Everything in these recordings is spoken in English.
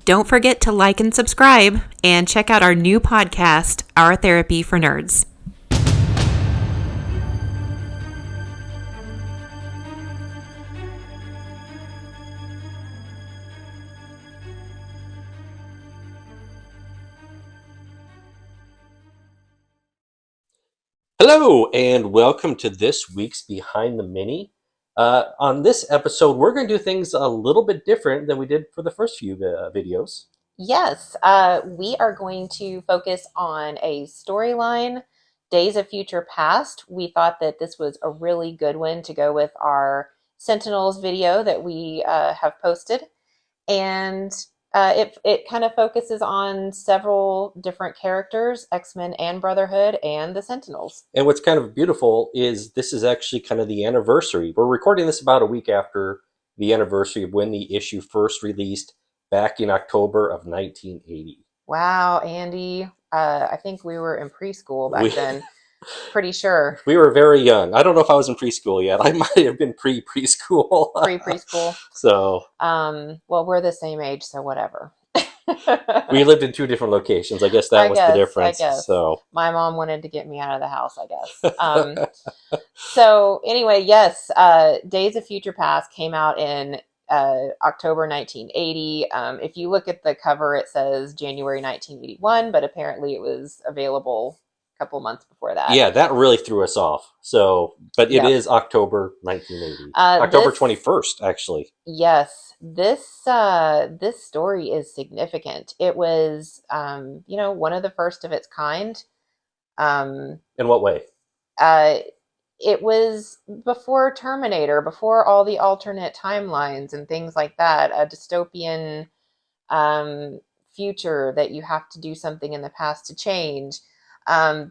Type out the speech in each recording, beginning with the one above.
Don't forget to like and subscribe, and check out our new podcast, Our Therapy for Nerds. Hello, and welcome to this week's Behind the Mini. On this episode, we're going to do things a little bit different than we did for the first few videos. Yes, we are going to focus on a storyline, Days of Future Past. We thought that this was a really good one to go with our Sentinels video that we have posted. And it kind of focuses on several different characters, X-Men and Brotherhood and the Sentinels. And what's kind of beautiful is this is actually kind of the anniversary. We're recording this about a week after the anniversary of when the issue first released back in October of 1980. Wow, Andy. I think we were in preschool back then. Pretty sure. We were very young. I don't know if I was in preschool yet. I might have been pre-preschool. Pre-preschool. So. Well, we're the same age, so whatever. We lived in two different locations. I guess that was the difference. I guess. So my mom wanted to get me out of the house, I guess. So anyway, yes, Days of Future Past came out in October 1980. If you look at the cover, it says January 1981, but apparently it was available a couple months before that. Yeah, that really threw us off. So, but it is October 1980. October 21st, actually. Yes, this story is significant. It was, one of the first of its kind. In what way? It was before Terminator, before all the alternate timelines and things like that, a dystopian future that you have to do something in the past to change.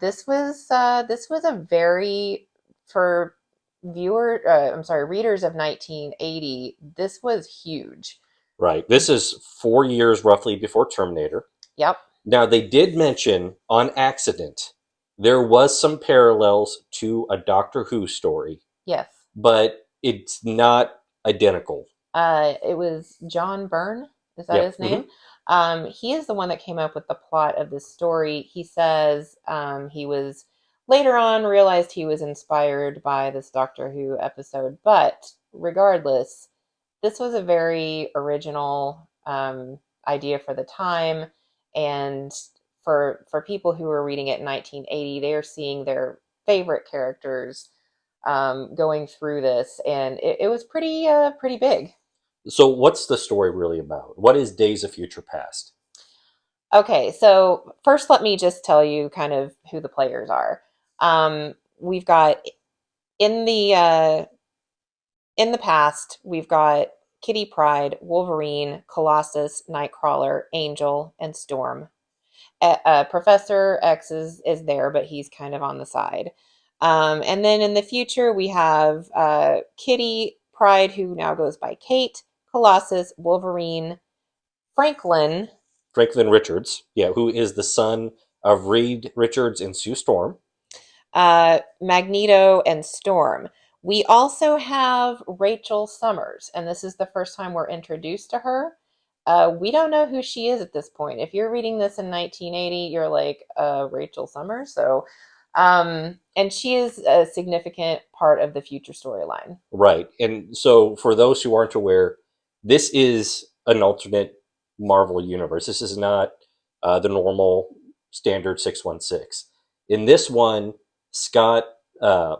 This was a very, for readers of 1980, this was huge. Right. This is 4 years roughly before Terminator. Yep. Now, they did mention on accident there was some parallels to a Doctor Who story. Yes. But it's not identical. It was John Byrne. Is that his name? Mm-hmm. He is the one that came up with the plot of this story. He says he was later on realized he was inspired by this Doctor Who episode. But regardless, this was a very original idea for the time. And for people who were reading it in 1980, they are seeing their favorite characters going through this, and it was pretty big. So what's the story really about? What is Days of Future Past? Okay, so first let me just tell you kind of who the players are. We've got in the past, we've got Kitty Pryde, Wolverine, Colossus, Nightcrawler, Angel, and Storm. Professor X is there, but he's kind of on the side. And then in the future, we have Kitty Pryde, who now goes by Kate, Colossus, Wolverine, Franklin Richards, who is the son of Reed Richards and Sue Storm. Magneto, and Storm. We also have Rachel Summers, and this is the first time we're introduced to her. We don't know who she is at this point. If you're reading this in 1980, you're like, Rachel Summers? So, and she is a significant part of the future storyline. Right. And so for those who aren't aware, this is an alternate Marvel universe. This is not the normal standard 616. In this one, Scott,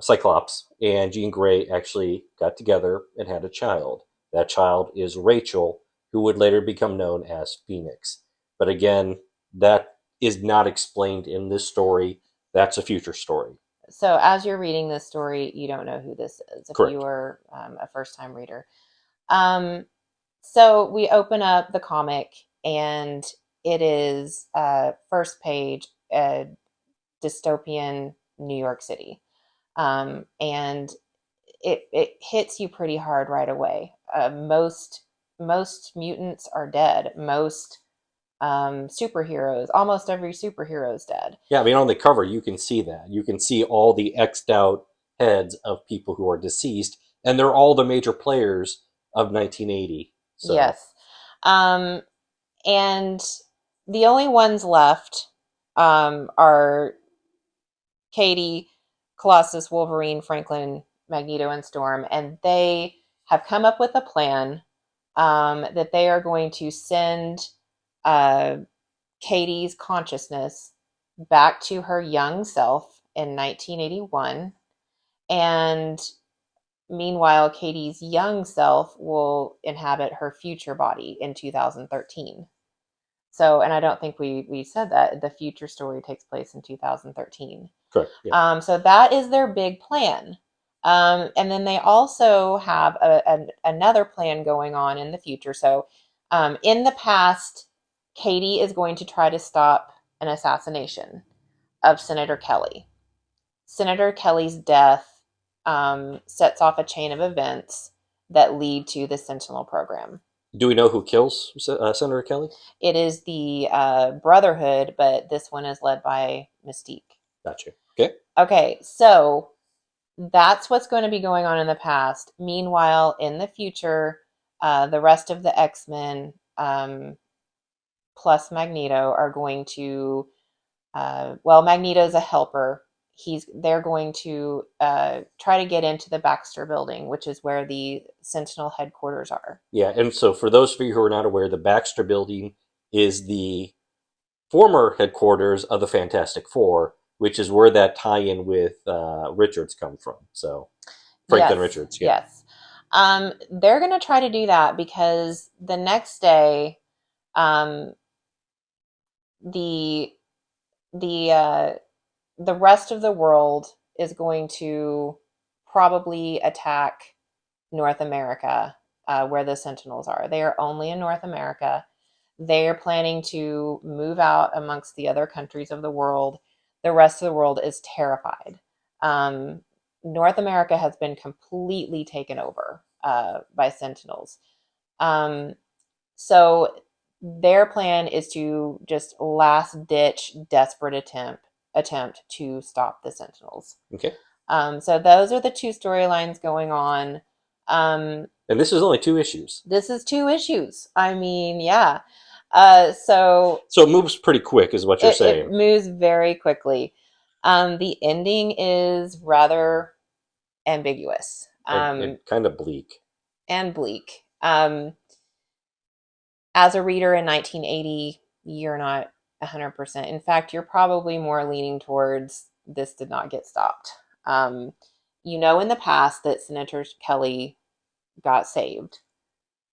Cyclops, and Jean Grey actually got together and had a child. That child is Rachel, who would later become known as Phoenix. But again, that is not explained in this story. That's a future story. So as you're reading this story, you don't know who this is if Correct. You were a first-time reader. So we open up the comic, and it is first page, dystopian New York City. And it hits you pretty hard right away. Most mutants are dead. Most superheroes, almost every superhero is dead. Yeah, I mean, on the cover, you can see that. You can see all the X'd out heads of people who are deceased, and they're all the major players of 1980. So. Yes. And the only ones left are Katie, Colossus, Wolverine, Franklin, Magneto, and Storm. And they have come up with a plan that they are going to send Katie's consciousness back to her young self in 1981. And meanwhile, Katie's young self will inhabit her future body in 2013. So, and I don't think we said that the future story takes place in 2013. Correct. Yeah. So that is their big plan. And then they also have another plan going on in the future. So, in the past, Katie is going to try to stop an assassination of Senator Kelly. Senator Kelly's death sets off a chain of events that lead to the Sentinel program. Do we know who kills Senator Kelly? It is the Brotherhood, but this one is led by Mystique. Gotcha. Okay. Okay, so that's what's going to be going on in the past. Meanwhile, in the future, the rest of the X-Men plus Magneto are going to, Magneto's a helper. They're going to try to get into the Baxter building, which is where the Sentinel headquarters are. Yeah, and so for those of you who are not aware, the Baxter building is the former headquarters of the Fantastic Four, which is where that tie-in with Richards come from. So Franklin Richards. Yeah. Yes. They're going to try to do that because the next day, the rest of the world is going to probably attack North America, where the Sentinels are. They are only in North America. They are planning to move out amongst the other countries of the world. The rest of the world is terrified. North America has been completely taken over by Sentinels. So their plan is to just last ditch desperate attempt to stop the Sentinels. Okay. So those are the two storylines going on. And this is only 2 issues. This is 2 issues. I mean, yeah. So it moves pretty quick, is what you're saying. It moves very quickly. The ending is rather ambiguous. And kind of bleak. And bleak. As a reader in 1980, you're not 100%. In fact, you're probably more leaning towards this did not get stopped. In the past that Senator Kelly got saved,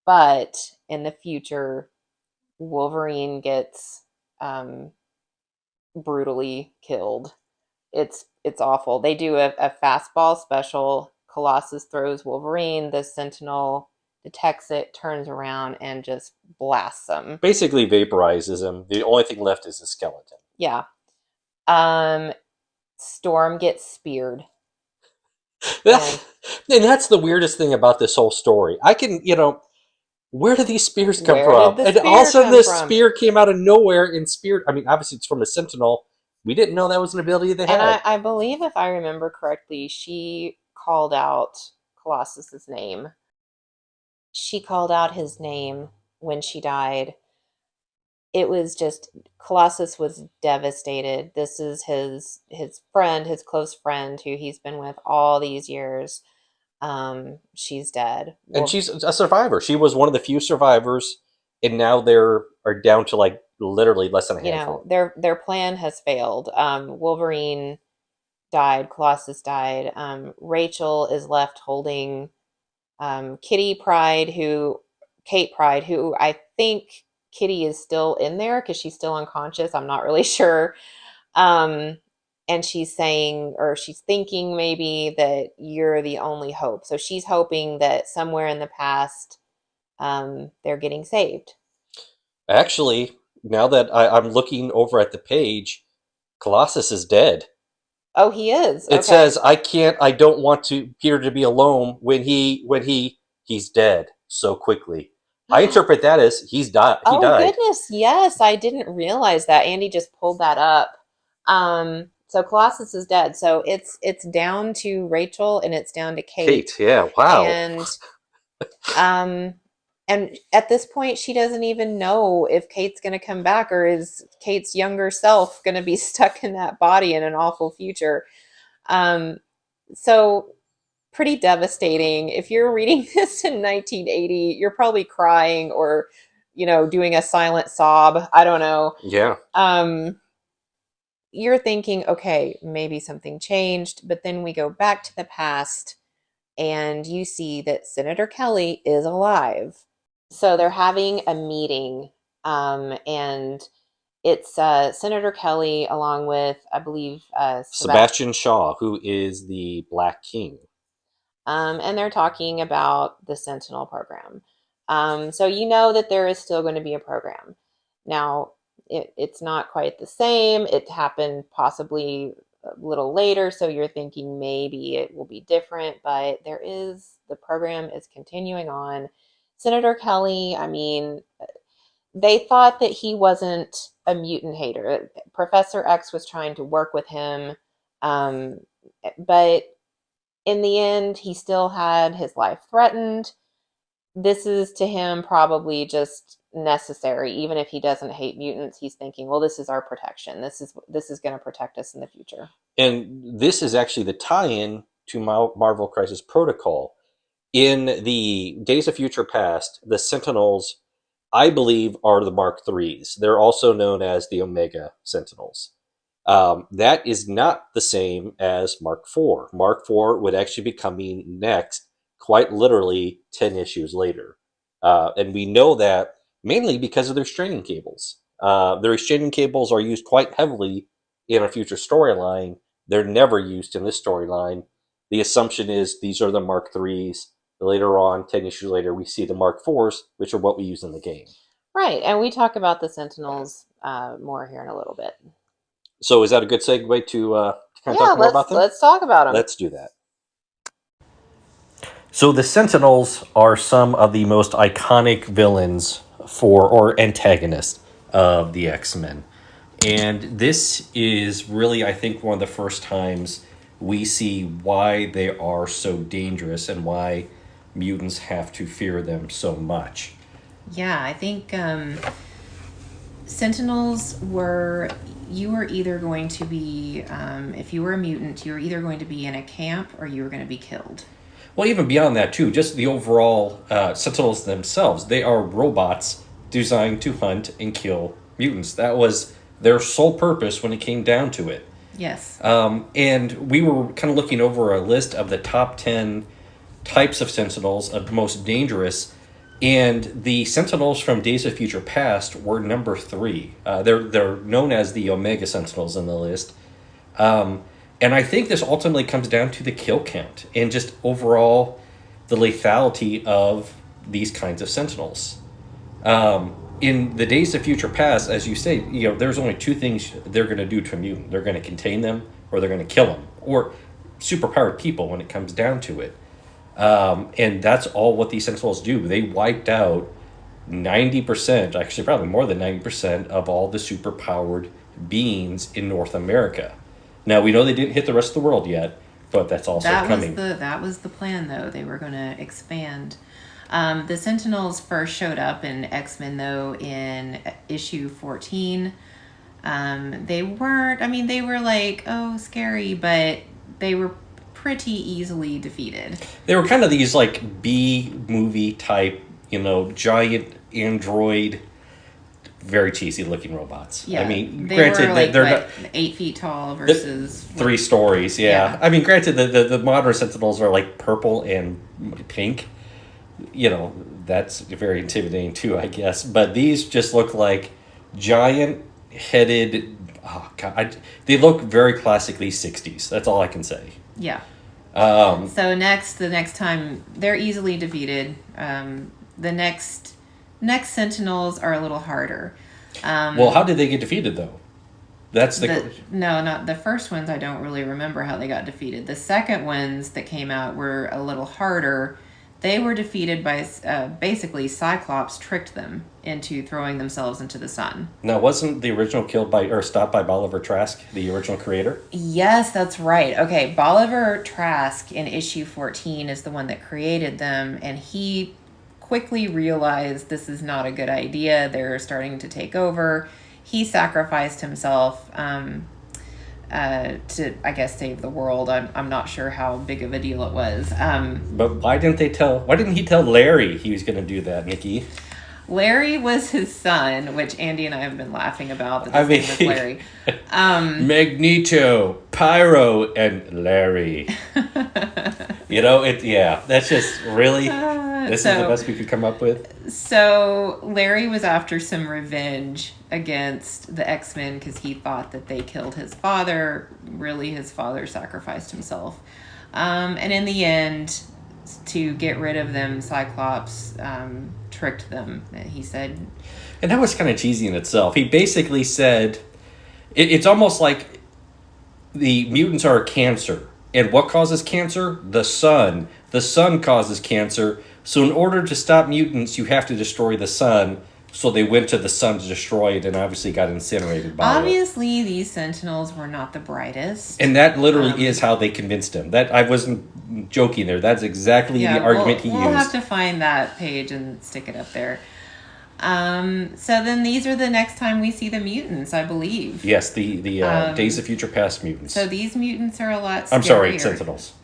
but in the future, Wolverine gets brutally killed. It's awful. They do a fastball special. Colossus throws Wolverine. The Sentinel detects it, turns around, and just blasts him. Basically vaporizes him. The only thing left is the skeleton. Yeah. Storm gets speared. And that's the weirdest thing about this whole story. I can, where do these spears come from? And all of a sudden this spear came out of nowhere and speared. I mean, obviously it's from a Sentinel. We didn't know that was an ability they had. And I believe, if I remember correctly, she called out Colossus's name. She called out his name when she died. It was just, Colossus was devastated. This is his friend, his close friend, who he's been with all these years. She's dead. And she's a survivor. She was one of the few survivors, and now they're down to literally less than a handful. Their plan has failed. Wolverine died. Colossus died. Rachel is left holding Kate Pride, who I think Kitty is still in there because she's still unconscious. I'm not really sure. And she's saying, or she's thinking maybe, that you're the only hope. So she's hoping that somewhere in the past, they're getting saved. Actually, now that I'm looking over at the page, Colossus is dead. Oh, he is? It says, I don't want Peter to be alone when he's dead so quickly. I interpret that as he's died. He died. Oh, goodness, yes. I didn't realize that. Andy just pulled that up. So Colossus is dead. So it's down to Rachel and it's down to Kate. Yeah, wow. And And at this point, she doesn't even know if Kate's going to come back, or is Kate's younger self going to be stuck in that body in an awful future. Um, so pretty devastating. If you're reading this in 1980, you're probably crying or, doing a silent sob. I don't know. Yeah. You're thinking, okay, maybe something changed, but then we go back to the past and you see that Senator Kelly is alive. So they're having a meeting, and it's Senator Kelly along with, I believe, Sebastian Shaw, who is the Black King. And they're talking about the Sentinel program. So you know that there is still going to be a program. Now, it's not quite the same. It happened possibly a little later, so you're thinking maybe it will be different, but the program is continuing on. Senator Kelly, I mean, they thought that he wasn't a mutant hater. Professor X was trying to work with him, um, but in the end, he still had his life threatened. This is to him probably just necessary. Even if he doesn't hate mutants, he's thinking, well, this is our protection. This is going to protect us in the future. And this is actually the tie-in to Marvel Crisis Protocol. In the Days of Future Past, the Sentinels, I believe, are the Mark IIIs. They're also known as the Omega Sentinels. That is not the same as Mark IV. Mark IV would actually be coming next, quite literally 10 issues later. And we know that mainly because of their straining cables. Their straining cables are used quite heavily in a future storyline. They're never used in this storyline. The assumption is these are the Mark IIIs. Later on, 10 issues later, we see the Mark IVs, which are what we use in the game. Right, and we talk about the Sentinels more here in a little bit. So is that a good segue to kind of Yeah, talk more about them? let's talk about them. Let's do that. So the Sentinels are some of the most iconic villains or antagonists of the X-Men. And this is really, I think, one of the first times we see why they are so dangerous and why mutants have to fear them so much. Yeah, I think Sentinels you were either going to be, if you were a mutant, you were either going to be in a camp or you were going to be killed. Well, even beyond that, too, just the overall Sentinels themselves, they are robots designed to hunt and kill mutants. That was their sole purpose when it came down to it. Yes. And we were kind of looking over a list of the top 10 types of Sentinels, of the most dangerous, and the Sentinels from Days of Future Past were number 3. They're known as the Omega Sentinels in the list. And I think this ultimately comes down to the kill count and just overall the lethality of these kinds of Sentinels. In the Days of Future Past, as you say, there's only 2 things they're going to do to a mutant. They're going to contain them, or they're going to kill them, or superpowered people when it comes down to it. And that's all what these Sentinels do. They wiped out 90%, actually probably more than 90% of all the superpowered beings in North America. Now, we know they didn't hit the rest of the world yet, but that's also coming. That was the plan, though. They were going to expand. The Sentinels first showed up in X-Men, though, in issue 14. They were like, oh, scary, but they were pretty easily defeated. They were kind of these, like, B-movie type, giant android, very cheesy looking robots. Yeah, I mean, they granted, were like, they're not 8 feet tall versus 3 stories. Yeah. I mean, granted, the modern Sentinels are like purple and pink. That's very intimidating too, I guess. But these just look like giant headed. Oh God, they look very classically 60s. That's all I can say. Yeah. So the next time they're easily defeated. The next Sentinels are a little harder. Well, how did they get defeated though? That's not the first ones. I don't really remember how they got defeated. The second ones that came out were a little harder. They were defeated by basically Cyclops tricked them into throwing themselves into the sun. Now, wasn't the original stopped by Bolivar Trask, the original creator? Yes, that's right. Okay, Bolivar Trask in issue 14 is the one that created them, and he quickly realized this is not a good idea. They're starting to take over. He sacrificed himself to, I guess, save the world. I'm not sure how big of a deal it was. But why didn't he tell Larry he was going to do that, Nikki? Larry was his son, which Andy and I have been laughing about. That his name was Larry. Magneto, Pyro, and Larry. That's just really... This is the best we could come up with? So Larry was after some revenge against the X-Men because he thought that they killed his father. Really, his father sacrificed himself. And in the end, to get rid of them, Cyclops tricked them. He said... And that was kind of cheesy in itself. He basically said... It's almost like the mutants are a cancer. And what causes cancer? The sun. The sun causes cancer. So in order to stop mutants, you have to destroy the sun. So they went to the sun to destroy it and obviously got incinerated by it. Obviously, these Sentinels were not the brightest. And that literally is how they convinced him. That I wasn't joking there. That's exactly the argument he used. We'll have to find that page and stick it up there. So then these are the next time we see the mutants, I believe. Yes, the Days of Future Past mutants. So these mutants are a lot scarier. I'm sorry, Sentinels.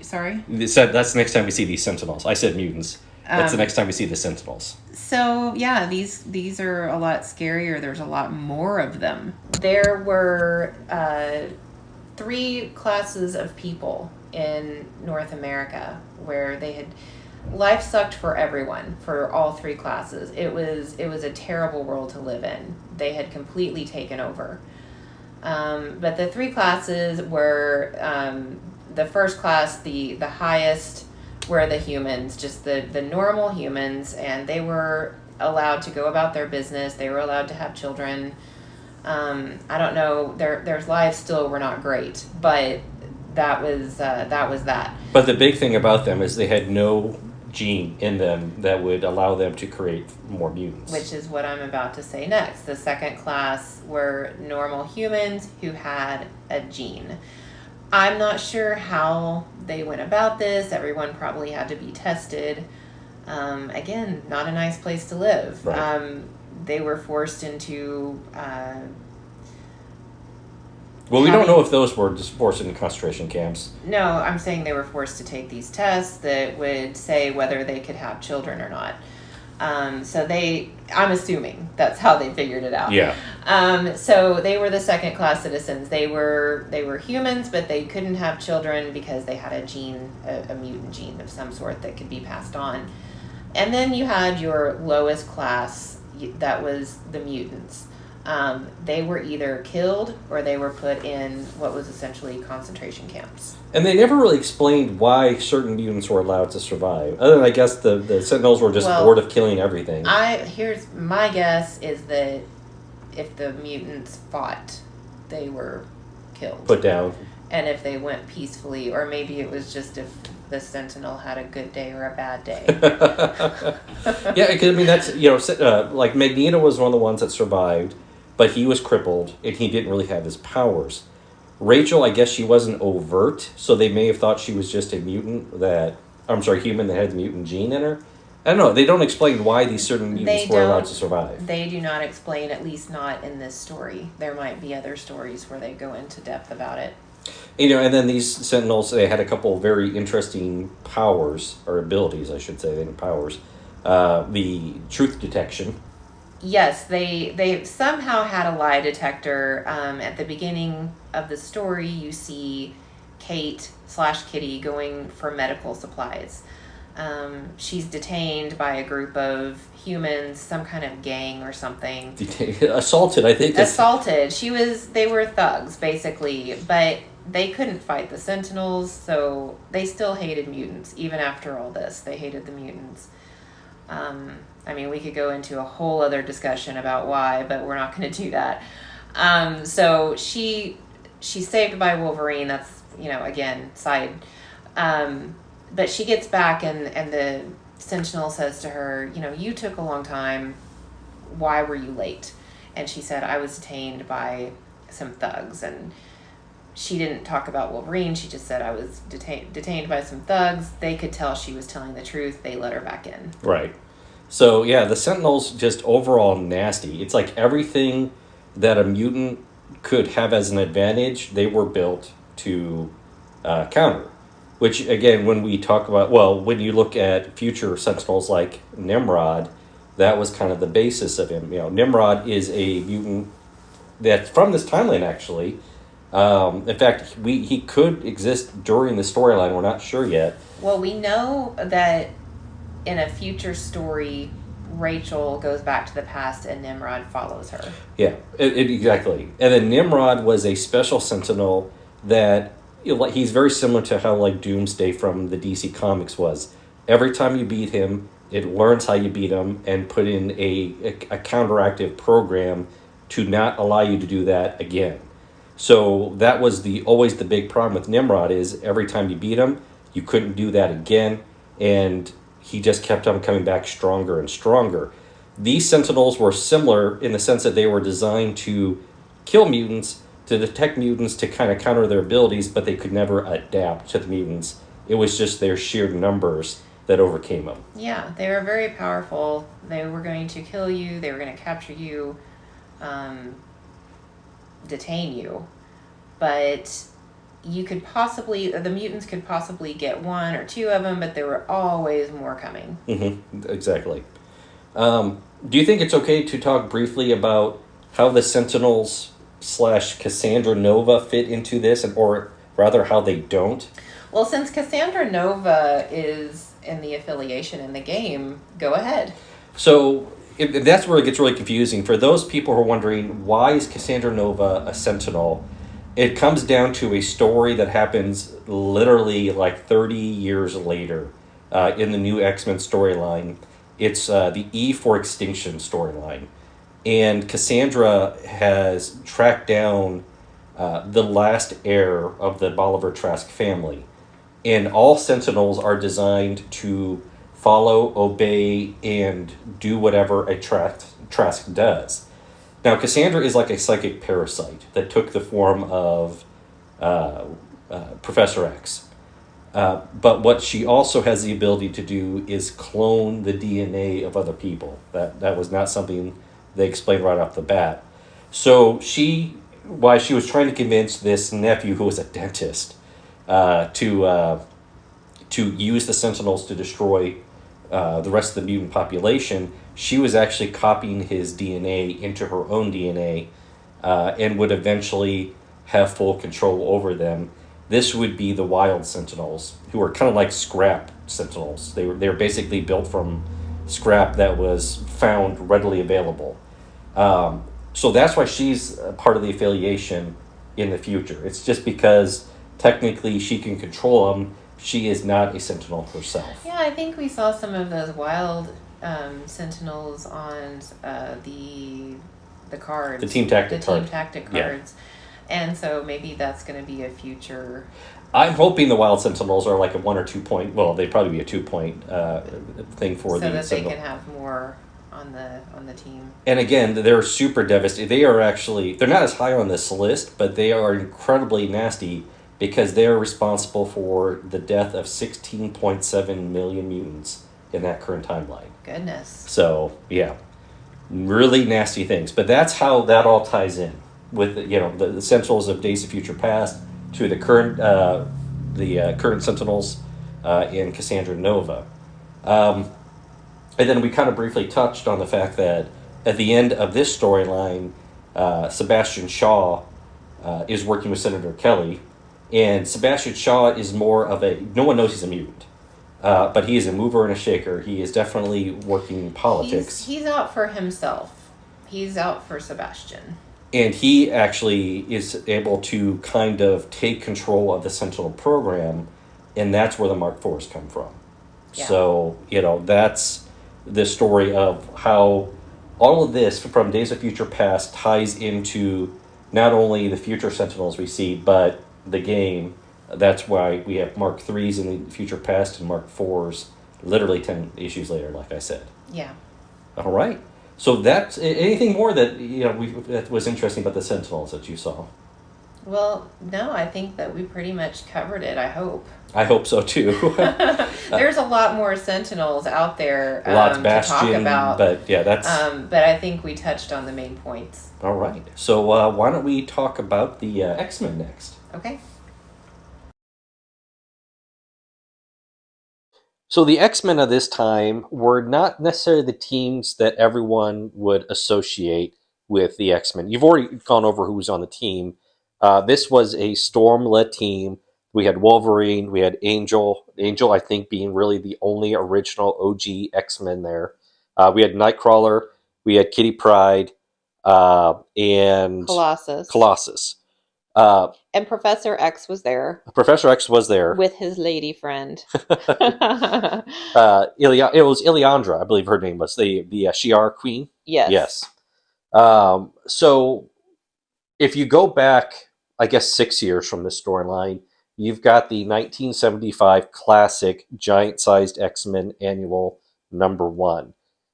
Sorry? That's the next time we see these Sentinels. I said mutants. That's the next time we see the Sentinels. So, yeah, these are a lot scarier. There's a lot more of them. There were 3 classes of people in North America where they had... Life sucked for everyone, for all 3 classes. It was a terrible world to live in. They had completely taken over. But the 3 classes were... the first class, the highest, were the humans, just the normal humans, and they were allowed to go about their business. They were allowed to have children. I don't know, their lives still were not great, but that was that. But the big thing about them is they had no gene in them that would allow them to create more mutants. Which is what I'm about to say next. The second class were normal humans who had a gene. I'm not sure how they went about this. Everyone probably had to be tested. Again, not a nice place to live. Right. They were forced into... we don't know if those were just forced into concentration camps. No, I'm saying they were forced to take these tests that would say whether they could have children or not. I'm assuming that's how they figured it out. Yeah. So they were the second class citizens. They were humans, but they couldn't have children because they had a gene, a mutant gene of some sort that could be passed on. And then you had your lowest class, that was the mutants. They were either killed or they were put in what was essentially concentration camps. And they never really explained why certain mutants were allowed to survive. Other than, I guess, the Sentinels were just bored of killing everything. Here's my guess is that if the mutants fought, they were killed. Put down. And if they went peacefully, or maybe it was just if the Sentinel had a good day or a bad day. Yeah, because, I mean, that's, like Magneto was one of the ones that survived, but he was crippled, and he didn't really have his powers. Rachel, I guess she wasn't overt, so they may have thought she was just a human that had the mutant gene in her. I don't know. They don't explain why these certain mutants were allowed to survive. They do not explain, at least not in this story. There might be other stories where they go into depth about it. And then these Sentinels, they had a couple of very interesting powers, or abilities, I should say. They didn't powers. The truth detection. Yes, they somehow had a lie detector. At the beginning of the story, you see Kate/Kitty going for medical supplies. She's detained by a group of humans, some kind of gang or something. Assaulted, I think. Assaulted. They were thugs, basically, but they couldn't fight the Sentinels, so they still hated mutants. Even after all this, they hated the mutants. I mean, we could go into a whole other discussion about why, but we're not going to do that. So she's saved by Wolverine. That's, again, side. But she gets back and the Sentinel says to her, you took a long time. Why were you late? And she said, I was detained by some thugs. And she didn't talk about Wolverine. She just said, I was detained by some thugs. They could tell she was telling the truth. They let her back in. Right. So, yeah, the Sentinels just overall nasty. It's like everything that a mutant could have as an advantage, they were built to counter. Which, again, when we talk about, well, when you look at future Sentinels like Nimrod, that was kind of the basis of him. You know, Nimrod is a mutant that's from this timeline, actually. In fact, he could exist during the storyline. We're not sure yet. Well, we know that in a future story, Rachel goes back to the past and Nimrod follows her. Yeah, exactly. And then Nimrod was a special Sentinel that, you know, like, he's very similar to how like Doomsday from the DC Comics was. Every time you beat him, it learns how you beat him and put in a counteractive program to not allow you to do that again. So that was always the big problem with Nimrod is every time you beat him, you couldn't do that again, and he just kept on coming back stronger and stronger. These Sentinels were similar in the sense that they were designed to kill mutants, to detect mutants, to kind of counter their abilities, but they could never adapt to the mutants. It was just their sheer numbers that overcame them. Yeah, they were very powerful. They were going to kill you. They were going to capture you, detain you. But the mutants could possibly get one or two of them, but there were always more coming. Mm-hmm. Exactly. Do you think it's okay to talk briefly about how the Sentinels / Cassandra Nova fit into this, or rather how they don't? Well, since Cassandra Nova is in the affiliation in the game, go ahead. So that's where it gets really confusing. For those people who are wondering, why is Cassandra Nova a Sentinel? It comes down to a story that happens literally like 30 years later in the new X-Men storyline. It's the E for Extinction storyline. And Cassandra has tracked down the last heir of the Bolivar Trask family. And all Sentinels are designed to follow, obey, and do whatever a Trask does. Now, Cassandra is like a psychic parasite that took the form of Professor X. But what she also has the ability to do is clone the DNA of other people. That was not something they explained right off the bat. So while she was trying to convince this nephew, who was a dentist, to use the Sentinels to destroy the rest of the mutant population, she was actually copying his DNA into her own DNA and would eventually have full control over them. This would be the Wild Sentinels, who are kind of like scrap Sentinels. They were basically built from scrap that was found readily available. So that's why she's part of the affiliation in the future. It's just because technically she can control them. She is not a Sentinel herself. Yeah, I think we saw some of those wild Sentinels on the cards. The Team Tactic cards. Yeah. And so maybe that's going to be a future... I'm hoping the Wild Sentinels are like a 1 or 2 point... Well, they'd probably be a 2 point thing for the... So that they can have more on the team. And again, they're super devastating. They are actually... They're not as high on this list, but they are incredibly nasty because they're responsible for the death of 16.7 million mutants in that current timeline. Goodness. So, yeah. Really nasty things. But that's how that all ties in with, the Sentinels of Days of Future Past to the current current Sentinels in Cassandra Nova. And then we kind of briefly touched on the fact that at the end of this storyline, Sebastian Shaw is working with Senator Kelly, and Sebastian Shaw is more of no one knows he's a mutant. But he is a mover and a shaker. He is definitely working politics. He's out for himself. He's out for Sebastian. And he actually is able to kind of take control of the Sentinel program, and that's where the Mark IVs come from. Yeah. So, that's the story of how all of this from Days of Future Past ties into not only the future Sentinels we see, but the game. That's why we have Mark IIIs in the future past and Mark IVs literally 10 issues later, like I said. Yeah. All right. So that's anything more that that was interesting about the Sentinels that you saw? Well, no, I think that we pretty much covered it. I hope. I hope so too. There's a lot more Sentinels out there Lots to talk Bastion, about, but yeah, that's but I think we touched on the main points. all right. So why don't we talk about the X-Men next? Okay. So the X-Men of this time were not necessarily the teams that everyone would associate with the X-Men. You've already gone over who was on the team. This was a Storm-led team. We had Wolverine, we had Angel. Angel, I think, being really the only original OG X-Men there. We had Nightcrawler, we had Kitty Pryde, and Colossus. Colossus. Uh, And Professor X was there Professor X was there. with his lady friend. It was Ileandra, I believe her name was the Shi'ar Queen. Yes. Yes. So if you go back, I guess 6 years from this storyline, you've got the 1975 classic giant-sized X-Men annual #1,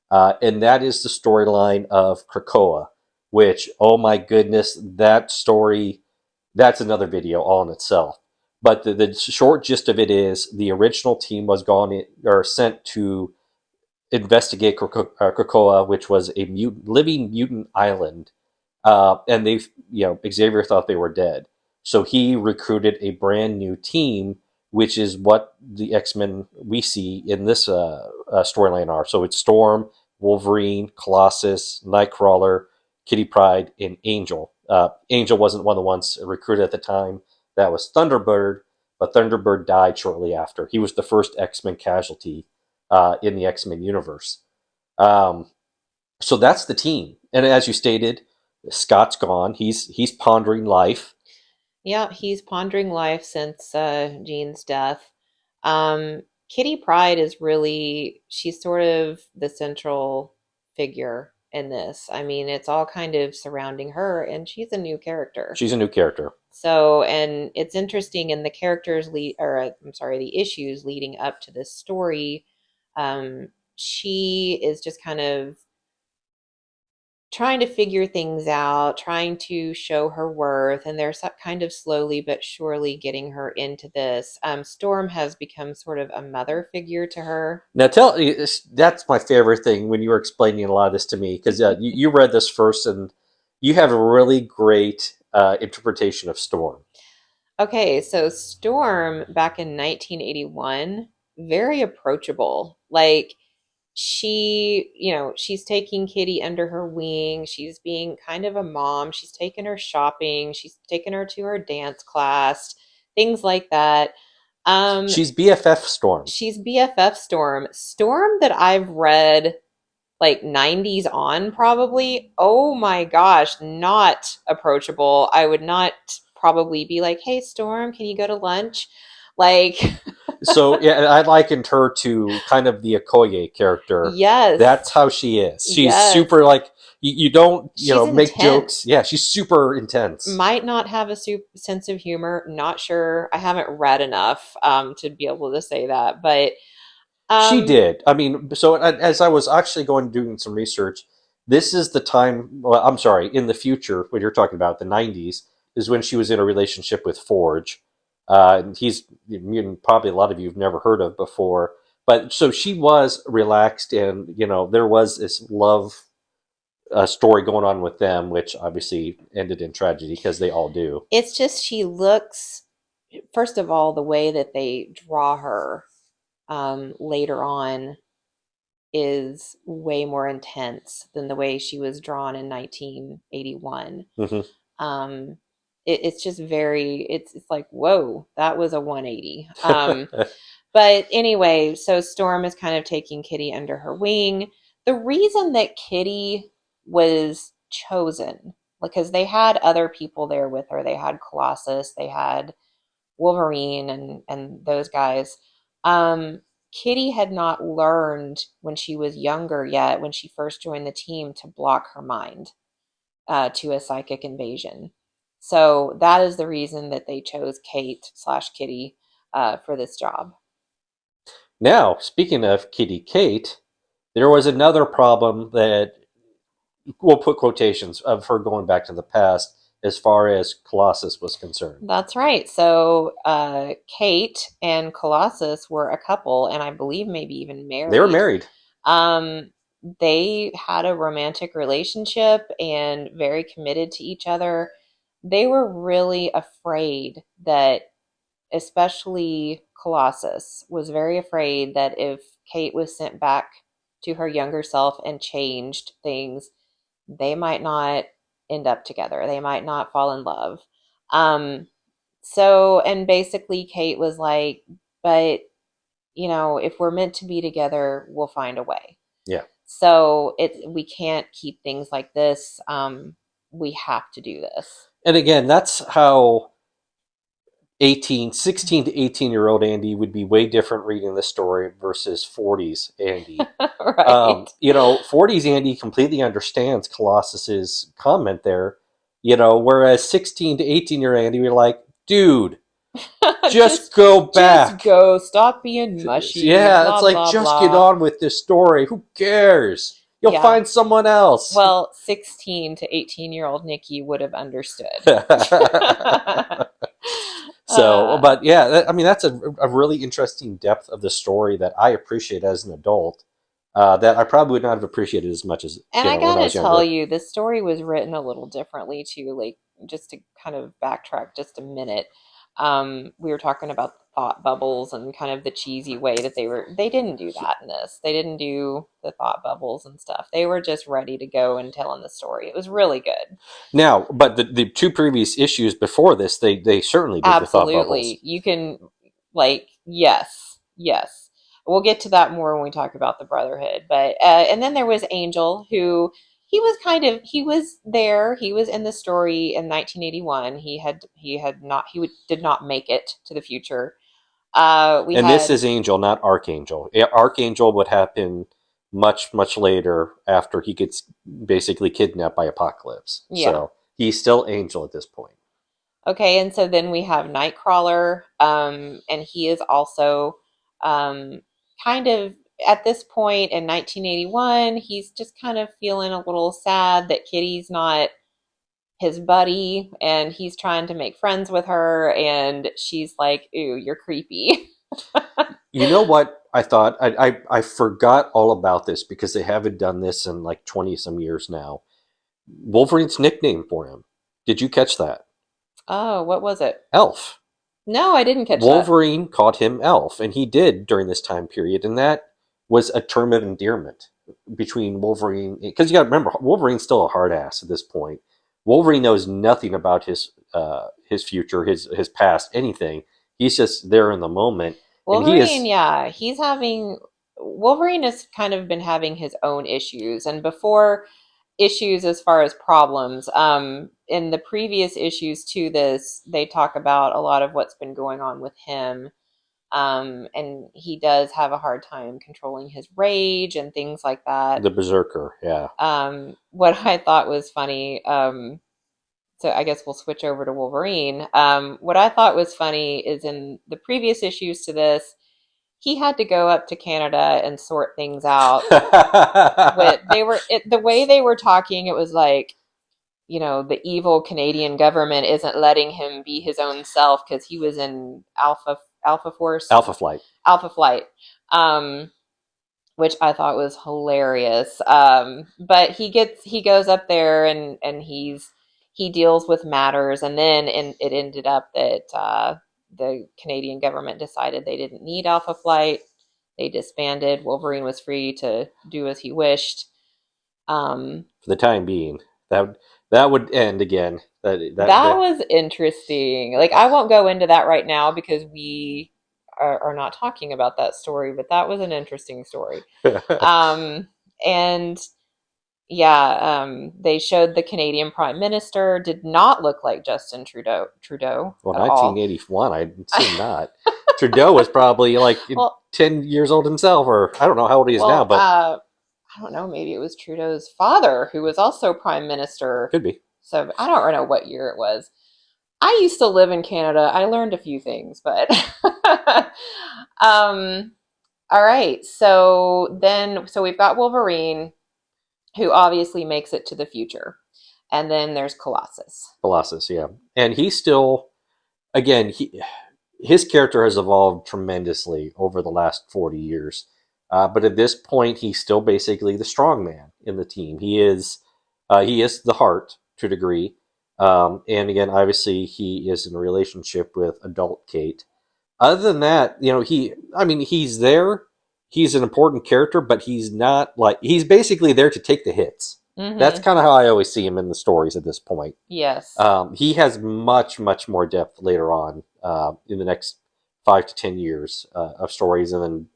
and that is the storyline of Krakoa. Which, oh my goodness, that story, that's another video all in itself. But the short gist of it is the original team was gone or sent to investigate Krakoa, which was a living mutant island, and Xavier thought they were dead, so he recruited a brand new team, which is what the X-Men we see in this storyline are. So it's Storm, Wolverine, Colossus, Nightcrawler, Kitty Pryde, and Angel. Angel wasn't one of the ones recruited at the time. That was Thunderbird, but Thunderbird died shortly after. He was the first X-Men casualty in the X-Men universe. Um, so that's the team. And as you stated, Scott's gone. He's pondering life. Yeah, he's pondering life since Jean's death. Kitty Pryde is really, she's sort of the central figure in this. I mean, it's all kind of surrounding her, and she's a new character. She's a new character. So, and it's interesting in the characters lead, or I'm sorry, the issues leading up to this story. She is just kind of trying to figure things out, trying to show her worth, and they're kind of slowly but surely getting her into this. Storm has become sort of a mother figure to her. Now, that's my favorite thing when you were explaining a lot of this to me, because you read this first and you have a really great interpretation of Storm. Okay, so Storm back in 1981, very approachable. Like, she's taking Kitty under her wing. She's being kind of a mom. She's taken her shopping. She's taken her to her dance class, things like that. She's BFF Storm. She's BFF Storm. Storm that I've read like 90s on, probably. Oh my gosh, not approachable. I would not probably be like, hey, Storm, can you go to lunch? Like, So yeah, I likened her to kind of the Okoye character. yes. That's how she is. She's Yes. super, like, you don't She's make intense. jokes. Yeah, she's super intense. Might not have a sense of humor. Not sure. I haven't read enough to be able to say that, but She did. I mean, so as I was actually doing some research, this is the time. Well, I'm sorry, in the future, when you're talking about the '90s, is when she was in a relationship with Forge. He's probably a lot of you have never heard of before, but so she was relaxed, and there was this love story going on with them, which obviously ended in tragedy because they all do. It's just she looks. First of all, the way that they draw her later on is way more intense than the way she was drawn in 1981. Mm-hmm. It's just it's like, whoa, that was a 180. But anyway, so Storm is kind of taking Kitty under her wing. The reason that Kitty was chosen, because they had other people there with her. They had Colossus, they had Wolverine, and those guys. Kitty had not learned when she was younger yet, when she first joined the team, to block her mind to a psychic invasion. So that is the reason that they chose Kate/Kitty for this job. Now, speaking of Kitty Kate, there was another problem that we'll put quotations of her going back to the past as far as Colossus was concerned. That's right. So Kate and Colossus were a couple, and I believe maybe even They were married. married. Um, they had a romantic relationship and very committed to each other. They were really afraid that, especially Colossus, was very afraid that if Kate was sent back to her younger self and changed things, they might not end up together. They might not fall in love. Um, and basically, Kate was like, but, if we're meant to be together, we'll find a way. Yeah. So we can't keep things like this. We have to do this. And again, that's how 16 to 18-year-old Andy would be way different reading the story versus 40s Andy. Right. 40s Andy completely understands Colossus's comment there, whereas 16 to 18-year Andy would be like, dude, just go back. Just go. Stop being mushy. Yeah, Blah, it's like, blah, just blah. get on with this story. Who cares? You'll find someone else. Well, 16 to 18-year-old Nikki would have understood. But yeah, that's a really interesting depth of the story that I appreciate as an adult. That I probably would not have appreciated as much as and I when I gotta was tell younger. you, this story was written a little differently too. Like, just to kind of backtrack just a minute, we were talking about the thought bubbles and kind of the cheesy way that they didn't do that in this. They didn't do the thought bubbles and stuff. They were just ready to go and telling the story. It was really good. Now, but the two previous issues before this, they certainly did the thought bubbles. Absolutely. You can, yes, yes. We'll get to that more when we talk about the Brotherhood. But and then there was Angel, who he was there. He was in the story in 1981. Did not make it to the future. This is Angel, not Archangel. Archangel would happen much, much later after he gets basically kidnapped by Apocalypse. Yeah. So he's still Angel at this point. Okay, and so then we have Nightcrawler, and he is also kind of at this point in 1981. He's just kind of feeling a little sad that Kitty's not his buddy, and he's trying to make friends with her, and she's like, "Ooh, you're creepy." You know what I thought? I forgot all about this because they haven't done this in like 20 some years now. Wolverine's nickname for him. Did you catch that? Oh, what was it? Elf. No, I didn't catch that. Wolverine called him Elf, and he did during this time period, and that was a term of endearment between Wolverine. Because you got to remember, Wolverine's still a hard ass at this point. Wolverine knows nothing about his future, his past, anything. He's just there in the moment. Wolverine, yeah, Wolverine has kind of been having his own issues, and before issues as far as problems, in the previous issues to this, they talk about a lot of what's been going on with him, and he does have a hard time controlling his rage and things like that. The Berserker, yeah. What I thought was funny, so I guess we'll switch over to Wolverine. What I thought was funny is in the previous issues to this, he had to go up to Canada and sort things out. The way they were talking, it was like, the evil Canadian government isn't letting him be his own self because he was in Alpha Flight, which I thought was hilarious. But he goes up there and he deals with matters, and then it ended up that the Canadian government decided they didn't need Alpha Flight. They disbanded. Wolverine was free to do as he wished. For the time being, that would end again. That was interesting. Like, I won't go into that right now because we are not talking about that story, but that was an interesting story. And yeah, they showed the Canadian Prime Minister did not look like Justin Trudeau. Well, 1981, I'd say not. Trudeau was probably like 10 years old himself, or I don't know how old he is now, but I don't know. Maybe it was Trudeau's father who was also Prime Minister. Could be. So I don't know what year it was. I used to live in Canada. I learned a few things, but all right. So we've got Wolverine, who obviously makes it to the future. And then there's Colossus. Colossus, yeah. And he's still, again, his character has evolved tremendously over the last 40 years. But at this point, he's still basically the strong man in the team. He is the heart to a degree. And again, obviously, he is in a relationship with adult Kate. Other than that, he's there. He's an important character, but he's not he's basically there to take the hits. Mm-hmm. That's kind of how I always see him in the stories at this point. Yes. He has much, much more depth later on in the next 5 to 10 years of stories, and then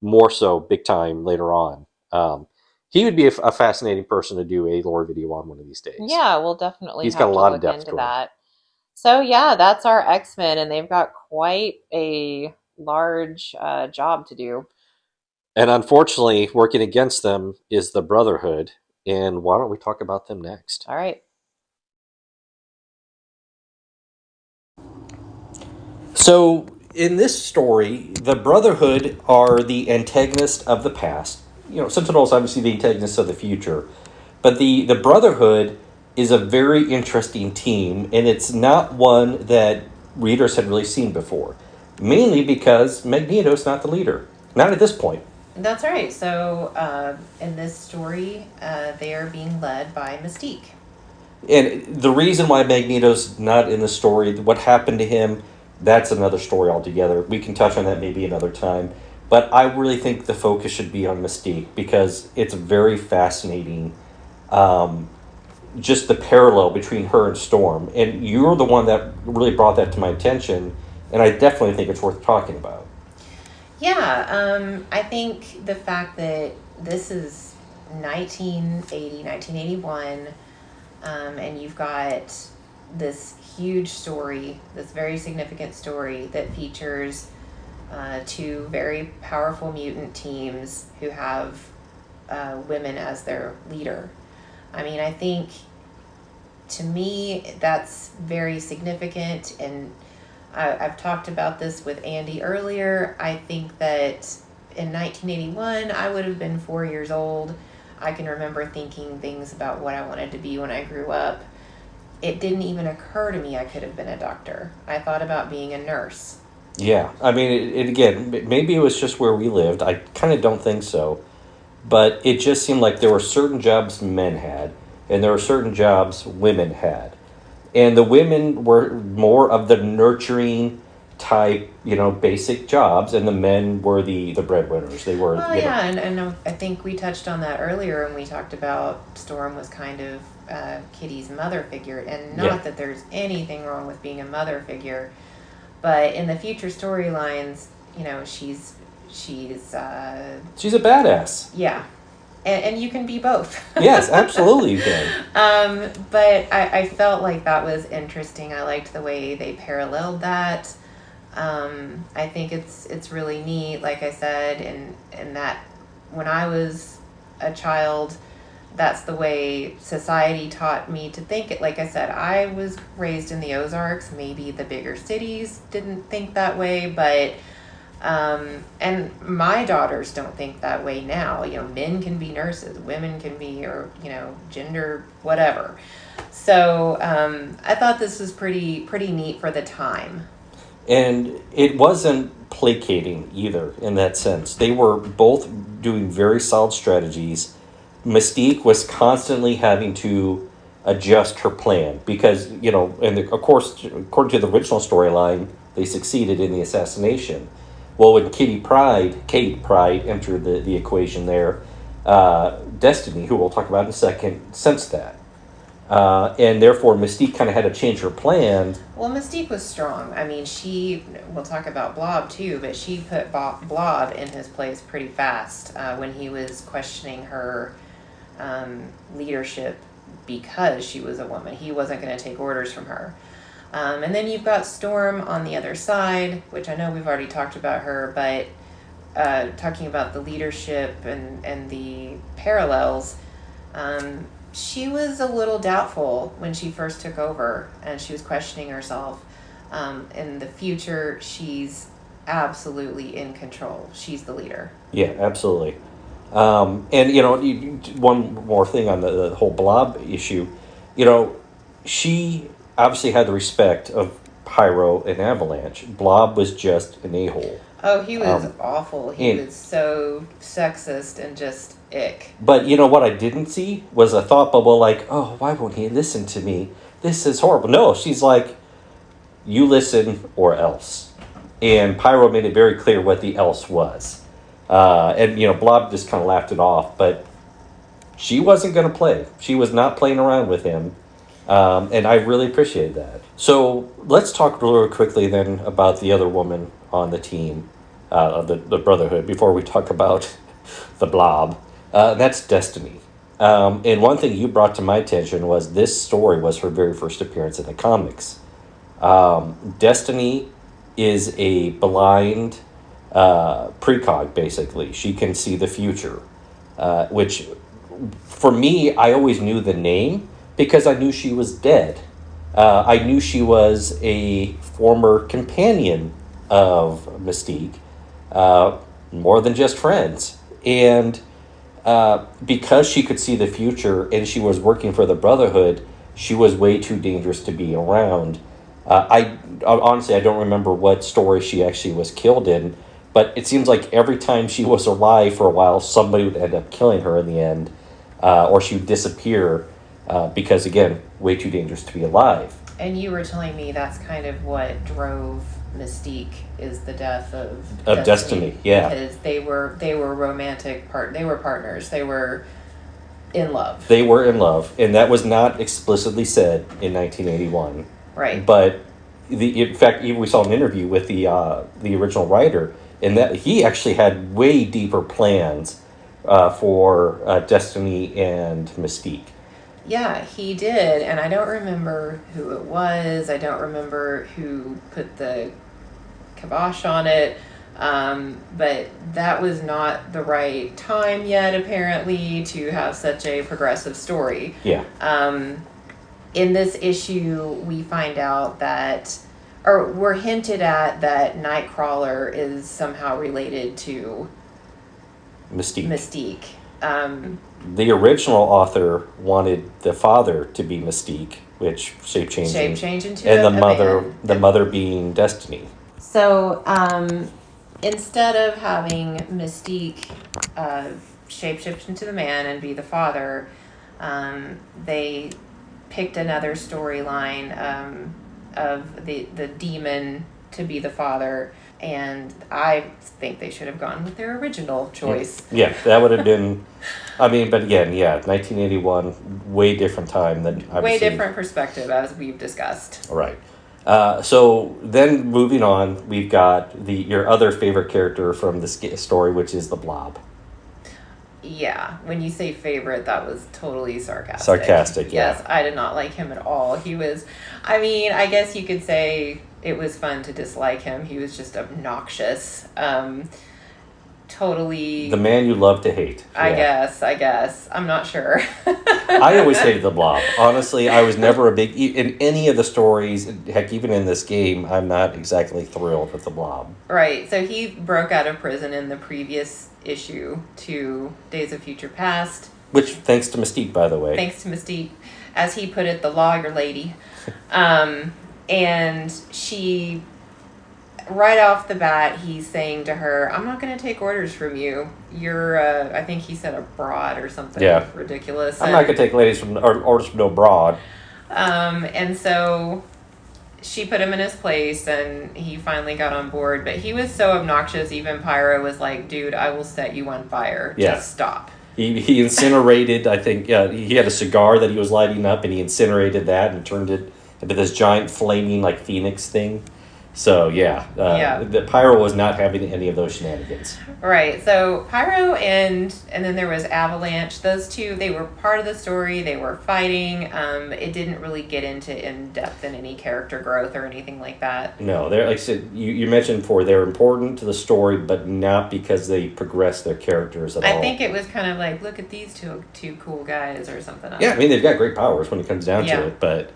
more so big time later on. He would be a fascinating person to do a lore video on one of these days. Yeah, we'll definitely He's have got a lot to of look depth into to him. that. So yeah, that's our X-Men, and they've got quite a large job to do. And unfortunately, working against them is the Brotherhood. And why don't we talk about them next? All right. So, in this story, the Brotherhood are the antagonists of the past. Sentinel is obviously the antagonist of the future. But the Brotherhood is a very interesting team, and it's not one that readers had really seen before. Mainly because Magneto's not the leader. Not at this point. That's right. So in this story, they are being led by Mystique. And the reason why Magneto's not in the story, what happened to him, that's another story altogether. We can touch on that maybe another time. But I really think the focus should be on Mystique because it's very fascinating. Just the parallel between her and Storm. And you're the one that really brought that to my attention. And I definitely think it's worth talking about. Yeah, I think the fact that this is 1981, and you've got this huge story, this very significant story that features two very powerful mutant teams who have women as their leader. I mean, I think, to me, that's very significant, and I've talked about this with Andy earlier. I think that in 1981, I would have been 4 years old. I can remember thinking things about what I wanted to be when I grew up. It didn't even occur to me I could have been a doctor. I thought about being a nurse. Yeah, I mean, again, maybe it was just where we lived. I kind of don't think so. But it just seemed like there were certain jobs men had, and there were certain jobs women had. And the women were more of the nurturing type, basic jobs, and the men were the breadwinners. They were. Well, yeah, and I think we touched on that earlier, and we talked about Storm was kind of Kitty's mother figure, and not that there's anything wrong with being a mother figure, but in the future storylines, she's a badass. Yeah. And you can be both. Yes, absolutely you can. But I felt like that was interesting. I liked the way they paralleled that. I think it's really neat, like I said, and that when I was a child, that's the way society taught me to think it. Like I said, I was raised in the Ozarks. Maybe the bigger cities didn't think that way, but and my daughters don't think that way now. Men can be nurses, women can be, or gender whatever. So I thought this was pretty neat for the time. And it wasn't placating either in that sense. They were both doing very solid strategies. Mystique was constantly having to adjust her plan because, of course, according to the original storyline, they succeeded in the assassination. Well, when Kate Pride entered the equation there, Destiny, who we'll talk about in a second, sensed that. And therefore, Mystique kind of had to change her plan. Well, Mystique was strong. I mean, we'll talk about Blob too, but she put Blob in his place pretty fast when he was questioning her leadership because she was a woman. He wasn't going to take orders from her. And then you've got Storm on the other side, which I know we've already talked about her, but talking about the leadership and the parallels, she was a little doubtful when she first took over, and she was questioning herself. In the future, she's absolutely in control. She's the leader. Yeah, absolutely. And, one more thing on the whole Blob issue. you know, she obviously had the respect of Pyro and Avalanche. Blob was just an a-hole. Oh, he was awful. He And was so sexist and just ick. But you know what I didn't see was a thought bubble like, oh, why won't he listen to me? This is horrible. No, she's like, you listen or else. And Pyro made it very clear what the else was. And, Blob just kind of laughed it off. But she wasn't going to play. She was not playing around with him. And I really appreciated that. So let's talk really quickly then about the other woman on the team, of the Brotherhood, before we talk about the Blob. That's Destiny. And one thing you brought to my attention was this story was her very first appearance in the comics. Destiny is a blind precog, basically. She can see the future, which for me, I always knew the name because I knew she was dead. I knew she was a former companion of Mystique, more than just friends. And because she could see the future and she was working for the Brotherhood, she was way too dangerous to be around. I honestly, I don't remember what story she actually was killed in, but it seems like every time she was alive for a while, somebody would end up killing her in the end, or she would disappear because, again, way too dangerous to be alive. And you were telling me that's kind of what drove Mystique, is the death of Destiny. Yeah, because they were romantic they were partners. They were in love. They were in love, and that was not explicitly said in 1981. Right. But in fact, even we saw an interview with the original writer, and that he actually had way deeper plans for Destiny and Mystique. Yeah, he did, and I don't remember who it was. I don't remember who put the kibosh on it, but that was not the right time yet, apparently, to have such a progressive story. Yeah. In this issue, we find out that, or we're hinted at that Nightcrawler is somehow related to Mystique. The original author wanted the father to be Mystique, which shape-changing into and the man. mother being Destiny. So instead of having Mystique shapeshift into the man and be the father, they picked another storyline of the demon to be the father, and I think they should have gone with their original choice. Yeah, that would have been. I mean, but again, 1981, way different time than obviously. Way different perspective, as we've discussed. All right. So then moving on, we've got your other favorite character from the story, which is the Blob. Yeah, when you say favorite, that was totally sarcastic. Sarcastic, yeah. Yes, I did not like him at all. He was, I mean, I guess you could say it was fun to dislike him. He was just obnoxious. Totally. The man you love to hate. I guess. I'm not sure. I always hated the Blob. Honestly, I was never a big... In any of the stories, heck, even in this game, I'm not exactly thrilled with the Blob. Right. So he broke out of prison in the previous issue to Days of Future Past. Which, thanks to Mystique, by the way. Thanks to Mystique. As he put it, the lawyer lady. And she... Right off the bat, he's saying to her, I'm not going to take orders from you. You're, I think he said a broad or something ridiculous. I'm not going to take orders from no broad. And so she put him in his place, and he finally got on board. But he was so obnoxious, even Pyro was like, dude, I will set you on fire. Yeah. Just stop. He incinerated, I think, he had a cigar that he was lighting up, and he incinerated that and turned it into this giant flaming, like, phoenix thing. So, the Pyro was not having any of those shenanigans. Right. So, Pyro and then there was Avalanche. Those two, they were part of the story. They were fighting. It didn't really get into in-depth in any character growth or anything like that. No, they're, like I said, you mentioned before, they're important to the story, but not because they progress their characters at all. I think it was kind of like, look at these two cool guys or something. Yeah, I mean, they've got great powers when it comes down to it, but...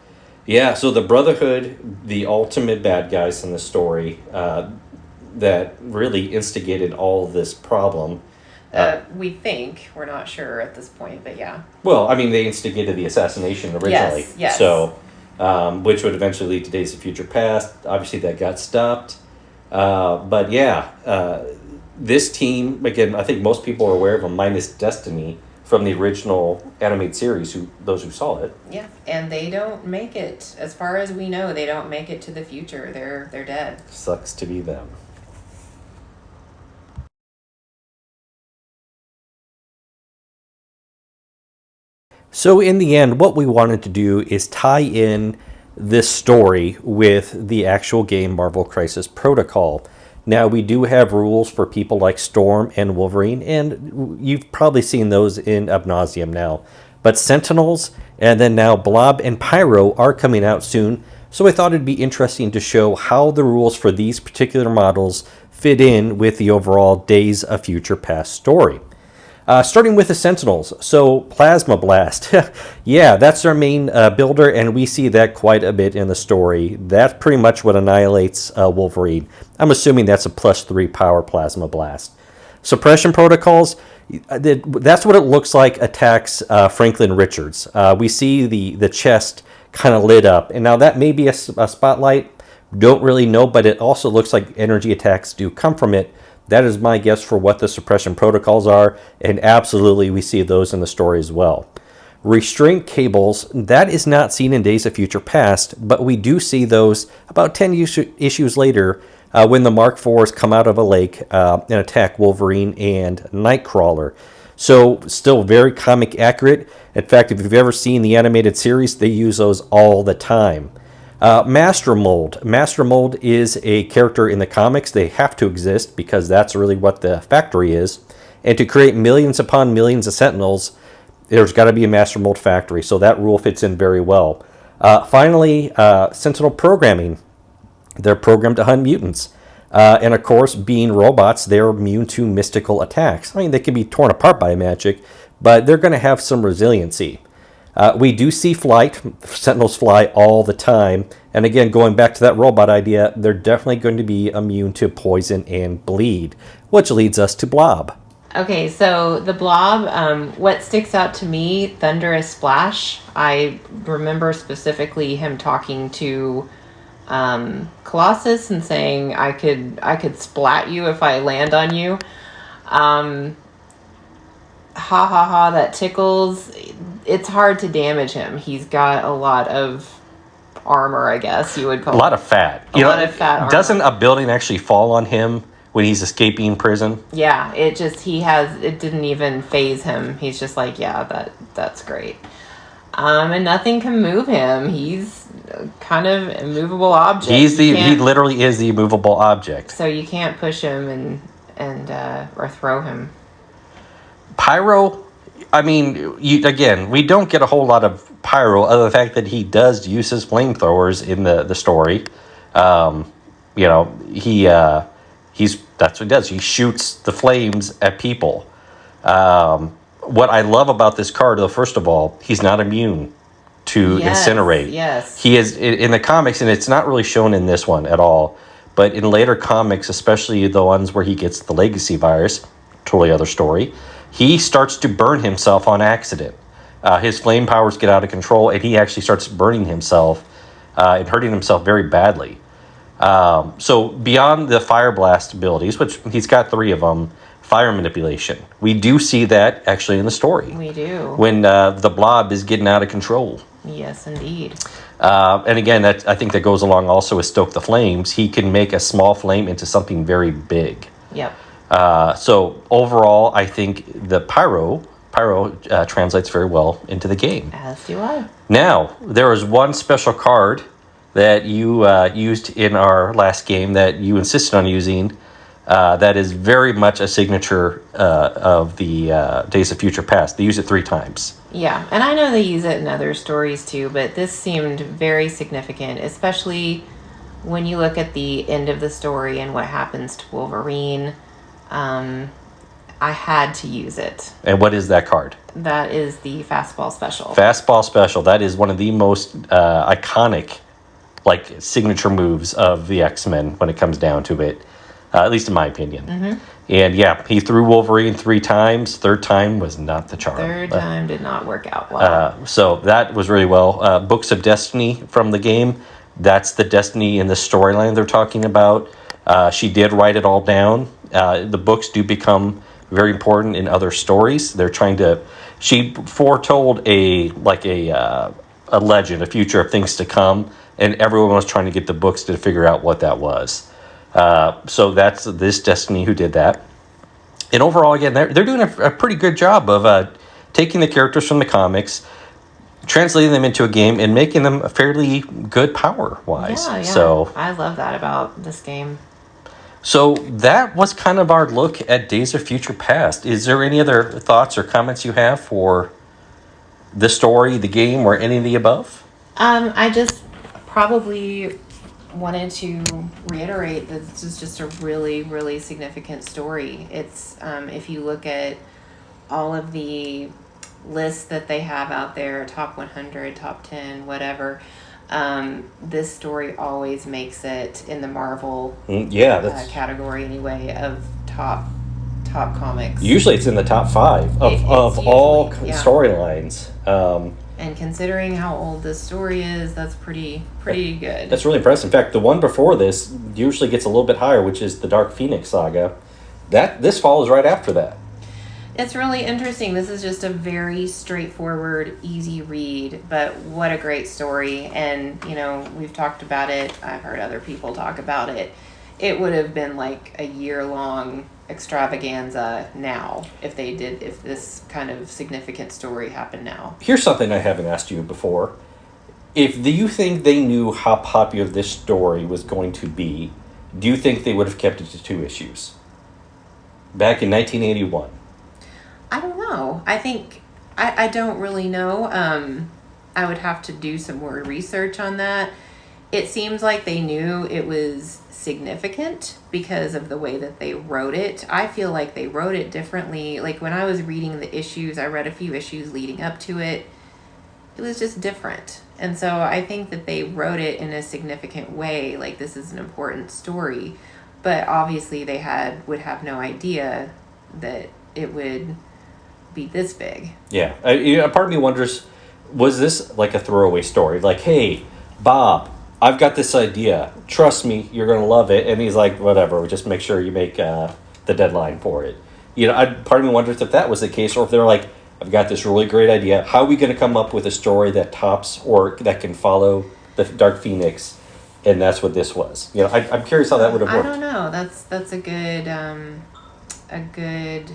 Yeah, so the Brotherhood, the ultimate bad guys in the story, that really instigated all this problem. We think. We're not sure at this point, but yeah. Well, I mean, they instigated the assassination originally. Yes. So, which would eventually lead to Days of Future Past. Obviously, that got stopped. But yeah, this team, again, I think most people are aware of them, minus Destiny from the original animated series, those who saw it. Yeah, and they don't make it. As far as we know, they don't make it to the future. They're dead. Sucks to be them. So in the end, what we wanted to do is tie in this story with the actual game Marvel Crisis Protocol. Now, we do have rules for people like Storm and Wolverine, and you've probably seen those in ad nauseum now. But Sentinels, and then now Blob and Pyro are coming out soon, so I thought it'd be interesting to show how the rules for these particular models fit in with the overall Days of Future Past story. Starting with the Sentinels, so Plasma Blast. Yeah, that's our main builder, and we see that quite a bit in the story. That's pretty much what annihilates Wolverine. I'm assuming that's a +3 power Plasma Blast. Suppression protocols, that's what it looks like attacks Franklin Richards. We see the chest kind of lit up, and now that may be a spotlight. Don't really know, but it also looks like energy attacks do come from it. That is my guess for what the suppression protocols are, and absolutely we see those in the story as well. Restraint cables, that is not seen in Days of Future Past, but we do see those about 10 issues later when the Mark IVs come out of a lake and attack Wolverine and Nightcrawler. So still very comic accurate. In fact, if you've ever seen the animated series, they use those all the time. Master Mold. Master Mold is a character in the comics. They have to exist because that's really what the factory is. And to create millions upon millions of Sentinels, there's got to be a Master Mold factory. So that rule fits in very well. Finally, Sentinel programming. They're programmed to hunt mutants. And of course, being robots, they're immune to mystical attacks. I mean, they can be torn apart by magic, but they're going to have some resiliency. We do see flight. Sentinels fly all the time. And again, going back to that robot idea, they're definitely going to be immune to poison and bleed, which leads us to Blob. Okay, so the Blob, what sticks out to me, Thunderous Splash. I remember specifically him talking to Colossus and saying, I could splat you if I land on you. Ha ha ha, that tickles. It's hard to damage him. He's got a lot of armor, I guess you would call it. A lot of fat. A lot of fat armor. Doesn't a building actually fall on him when he's escaping prison? Yeah, it didn't even phase him. He's just like, yeah, that's great. And nothing can move him. He's kind of a movable object. He literally is the immovable object. So you can't push him and or throw him. Pyro, I mean, we don't get a whole lot of Pyro other than the fact that he does use his flamethrowers in the story. That's what he does. He shoots the flames at people. What I love about this card, though, first of all, he's not immune to incinerate. Yes. He is in the comics, and it's not really shown in this one at all. But in later comics, especially the ones where he gets the legacy virus, totally other story, he starts to burn himself on accident. His flame powers get out of control, and he actually starts burning himself and hurting himself very badly. So beyond the fire blast abilities, which he's got 3 of them, fire manipulation, we do see that actually in the story. We do. When the Blob is getting out of control. Yes, indeed. And again, I think that goes along also with Stoke the Flames. He can make a small flame into something very big. Yep. So overall, I think the Pyro translates very well into the game. As do I. Now, there is one special card that you used in our last game that you insisted on using that is very much a signature of the Days of Future Past. They use it 3 times. Yeah, and I know they use it in other stories too, but this seemed very significant, especially when you look at the end of the story and what happens to Wolverine. I had to use it. And what is that card? That is the Fastball Special. Fastball Special. That is one of the most iconic, signature moves of the X-Men when it comes down to it. at least in my opinion. And yeah, he threw Wolverine 3 times. Third time was not the charm. Third time did not work out well. So that was really well. Books of Destiny from the game. That's the Destiny in the storyline they're talking about. She did write it all down. The books do become very important in other stories. They're trying to. She foretold a legend, a future of things to come, and everyone was trying to get the books to figure out what that was. So that's this Destiny who did that. And overall, again, they're doing a pretty good job of taking the characters from the comics, translating them into a game, and making them fairly good power-wise. Yeah. So I love that about this game. So that was kind of our look at Days of Future Past. Is there any other thoughts or comments you have for the story, the game, or any of the above? I just probably wanted to reiterate that this is just a really, really significant story. It's if you look at all of the lists that they have out there, top 100, top 10, whatever, this story always makes it in the Marvel category anyway of top comics. Usually it's in the top 5 of all storylines. And considering how old this story is, that's pretty good. That's really impressive. In fact, the one before this usually gets a little bit higher, which is the Dark Phoenix saga. This follows right after that. It's really interesting. This is just a very straightforward, easy read, but what a great story. And, we've talked about it. I've heard other people talk about it. It would have been like a year-long extravaganza now if this kind of significant story happened now. Here's something I haven't asked you before. Do you think they knew how popular this story was going to be, do you think they would have kept it to 2 issues? Back in 1981. I don't know. I think I don't really know. I would have to do some more research on that. It seems like they knew it was significant because of the way that they wrote it. I feel like they wrote it differently. Like when I was reading the issues, I read a few issues leading up to it. It was just different. And so I think that they wrote it in a significant way. Like this is an important story. But obviously they would have no idea that it would be this big. Yeah. Part of me wonders, was this like a throwaway story? Like, hey, Bob, I've got this idea. Trust me, you're going to love it. And he's like, whatever, just make sure you make the deadline for it. Part of me wonders if that was the case, or if they're like, I've got this really great idea. How are we going to come up with a story that tops or that can follow the Dark Phoenix? And that's what this was. I'm curious how that would have worked. I don't know. That's a good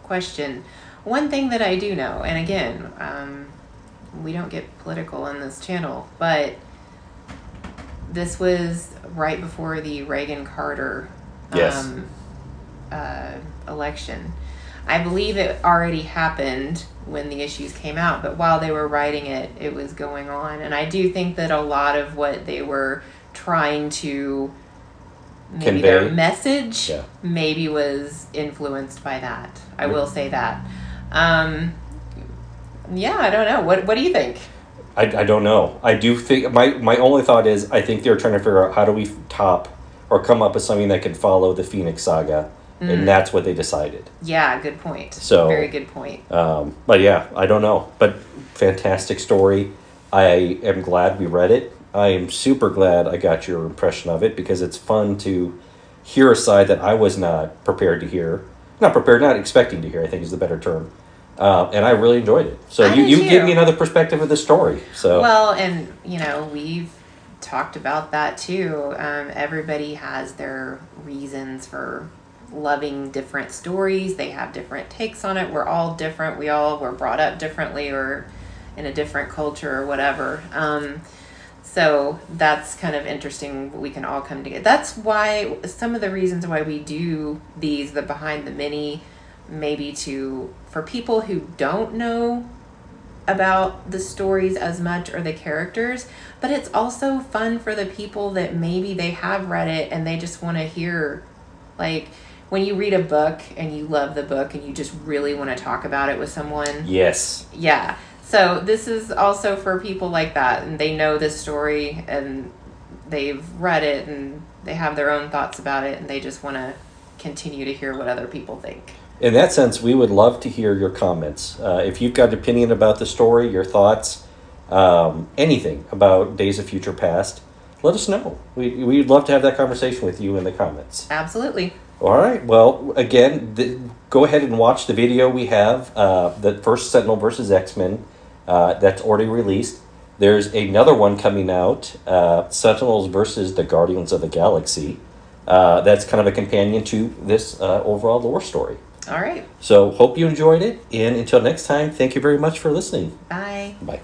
question. One thing that I do know, and again, we don't get political on this channel, but this was right before the Reagan-Carter election. I believe it already happened when the issues came out, but while they were writing it, it was going on. And I do think that a lot of what they were trying to maybe convey their message maybe was influenced by that. I will say that. I don't know. What do you think? I don't know. I do think my only thought is I think they're trying to figure out how do we top or come up with something that can follow the Phoenix saga, and that's what they decided. Yeah, good point. So very good point. But yeah, I don't know. But fantastic story. I am glad we read it. I am super glad I got your impression of it because it's fun to hear a side that I was not prepared to hear. Not expecting to hear, I think is the better term. And I really enjoyed it. So you gave me another perspective of the story. So well, and we've talked about that too. Everybody has their reasons for loving different stories. They have different takes on it. We're all different. We all were brought up differently or in a different culture or whatever. So that's kind of interesting. We can all come together. That's why some of the reasons why we do the behind the mini, maybe for people who don't know about the stories as much or the characters, but it's also fun for the people that maybe they have read it and they just want to hear, like when you read a book and you love the book and you just really want to talk about it with someone. Yes. Yeah. So this is also for people like that, and they know this story and they've read it and they have their own thoughts about it, and they just want to continue to hear what other people think. In that sense, we would love to hear your comments. If you've got an opinion about the story, your thoughts, anything about Days of Future Past, let us know. We'd love to have that conversation with you in the comments. Absolutely. All right. Well, again, go ahead and watch the video we have, the first Sentinel versus X-Men. That's already released. There's another one coming out, Sentinels versus the Guardians of the Galaxy. That's kind of a companion to this overall lore story. All right. So hope you enjoyed it. And until next time, thank you very much for listening. Bye. Bye.